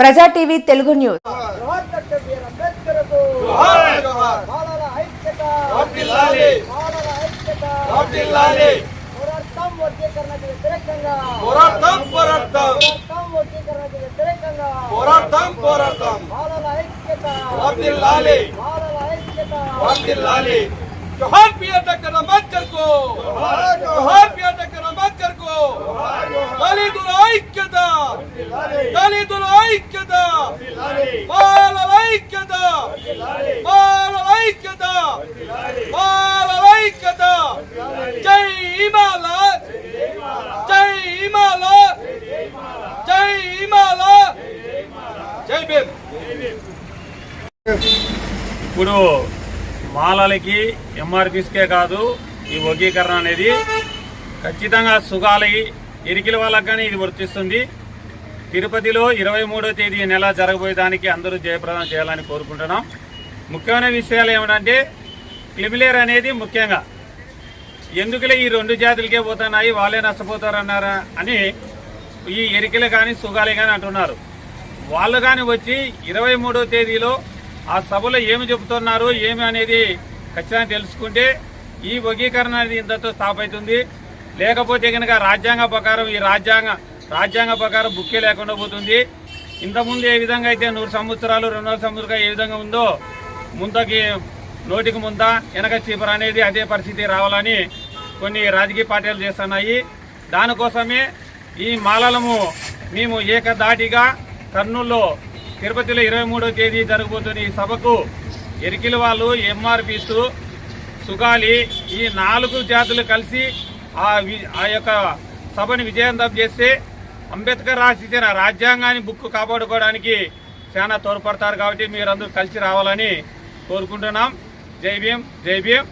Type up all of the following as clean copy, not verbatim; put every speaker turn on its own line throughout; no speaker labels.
ప్రజా TV Telugu news.
जोहार पिया डॉक्टर अंबेडकर को, जोहार पिया डॉक्टर अंबेडकर को. दलितुल ऐक्यత, दलितुल ऐक्यత, బాలల ఐక్యత, బాలల ఐక్యత, బాలల ఐక్యత. జై మాల, జై మాల, జై మాల, జై భీమ్.
ఇప్పుడు మాలలకి ఎంఆర్పీస్కే కాదు ఈ వర్గీకరణ అనేది ఖచ్చితంగా సుగాలి ఇరికిల వాళ్ళకి కానీ ఇది వర్తిస్తుంది. తిరుపతిలో 23వ తేదీ నెల జరగబోయేదానికి అందరూ జయప్రదం చేయాలని కోరుకుంటున్నాం. ముఖ్యమైన విషయాలు ఏమిటంటే క్లిమిలేర్ అనేది ముఖ్యంగా ఎందుకులే ఈ రెండు జాతులకే పోతున్నాయి వాళ్ళే నష్టపోతారన్నారా అని ఈ ఎరికిలు కానీ సుగాలి కానీ అంటున్నారు. వాళ్ళు కానీ వచ్చి 23వ తేదీలో ఆ సభలో ఏమి చెబుతున్నారు ఏమి అనేది ఖచ్చితంగా తెలుసుకుంటే ఈ వర్గీకరణ అనేది ఇంతతో స్టాప్ అవుతుంది. లేకపోతే కనుక రాజ్యాంగ ప్రకారం ఈ రాజ్యాంగ ప్రకారం బుక్కే లేకుండా పోతుంది. ఇంతకుముందు ఏ విధంగా అయితే 100 సంవత్సరాలు 200 సంవత్సరాలు ఏ విధంగా ఉందో ముందకి నోటికి ముంద వెనక చీపర అనేది అదే పరిస్థితి రావాలని కొన్ని రాజకీయ పార్టీలు చేస్తున్నాయి. దానికోసమే ఈ మాలలము మేము ఏకదాటిగా కర్నూలులో తిరుపతిలో 23వ తేదీ జరగబోతున్న ఈ సభకు ఎరికిల వాళ్ళు, ఎంఆర్పీస్, సుగాలి ఈ 4 జాతులు కలిసి ఆ యొక్క సభని విజయవంతం చేస్తే అంబేద్కర్ రాసిచ్చిన రాజ్యాంగాన్ని బుక్ కాపాడుకోవడానికి చాలా తోడ్పడతారు. కాబట్టి మీరందరూ కలిసి రావాలని కోరుకుంటున్నాం. జై భీమ్, జై భీమ్.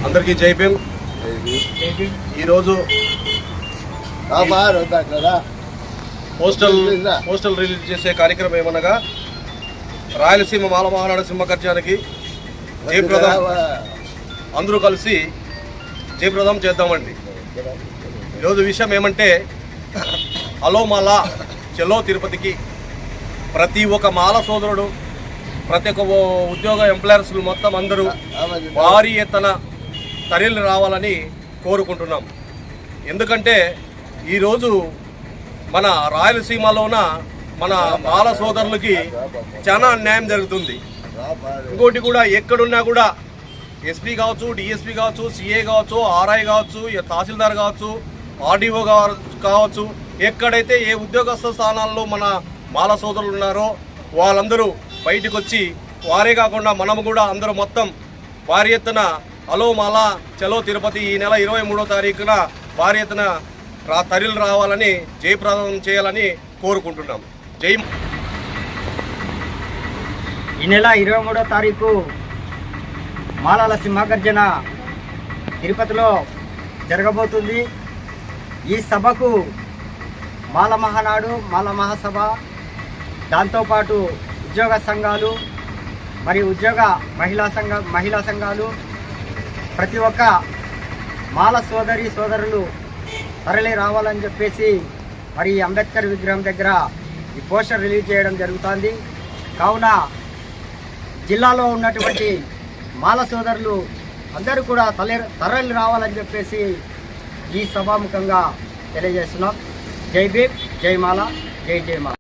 అందరికీ జై భీమ్. ఈరోజు పోస్టల్ రిలీజ్ చేసే కార్యక్రమం ఏమనగా రాయలసీమ మాల మహానాడు సింహగర్జానికి జయప్రదం అందరూ కలిసి జయప్రదం చేద్దామండి. ఈరోజు విషయం ఏమంటే హలో మాల చలో తిరుపతికి ప్రతి ఒక్క మాల సోదరుడు, ప్రతి ఒక్క ఉద్యోగ ఎంప్లాయర్స్ మొత్తం అందరూ భారీ ఎత్తున తరలి రావాలని కోరుకుంటున్నాం. ఎందుకంటే ఈరోజు మన రాయలసీమలోన మన మాల సోదరులకి చాలా అన్యాయం జరుగుతుంది. ఇంకోటి కూడా ఎక్కడున్నా కూడా ఎస్పీ కావచ్చు, డిఎస్పీ కావచ్చు, సిఏ కావచ్చు, ఆర్ఐ కావచ్చు, తహసీల్దార్ కావచ్చు, ఆర్డీఓ కావచ్చు, ఎక్కడైతే ఏ ఉద్యోగస్థ స్థానాల్లో మన మాల సోదరులు ఉన్నారో వాళ్ళందరూ బయటకు వచ్చి వారే కాకుండా మనము కూడా అందరూ మొత్తం భారీ ఎత్తున హలో మాల చలో తిరుపతి ఈ నెల 23వ తారీఖున భారీ ఎత్తున తరలి రావాలని జయప్రదం చేయాలని కోరుకుంటున్నాం. జై.
ఈ నెల 23వ తారీఖు మాలల సింహగర్జన తిరుపతిలో జరగబోతుంది. ఈ సభకు మాల మహానాడు, మాల మహాసభ, దాంతోపాటు ఉద్యోగ సంఘాలు మరియు ఉద్యోగ మహిళా సంఘాలు ప్రతి ఒక్క మాల సోదరులు తరలి రావాలని చెప్పేసి మరి అంబేద్కర్ విగ్రహం దగ్గర ఈ పోస్టర్ రిలీజ్ చేయడం జరుగుతుంది. కావున జిల్లాలో ఉన్నటువంటి మాల సోదరులు అందరూ కూడా తరలి రావాలని చెప్పేసి ఈ సభాముఖంగా తెలియజేస్తున్నాం. జై భీమ్, జై మాల, జై జై మాల.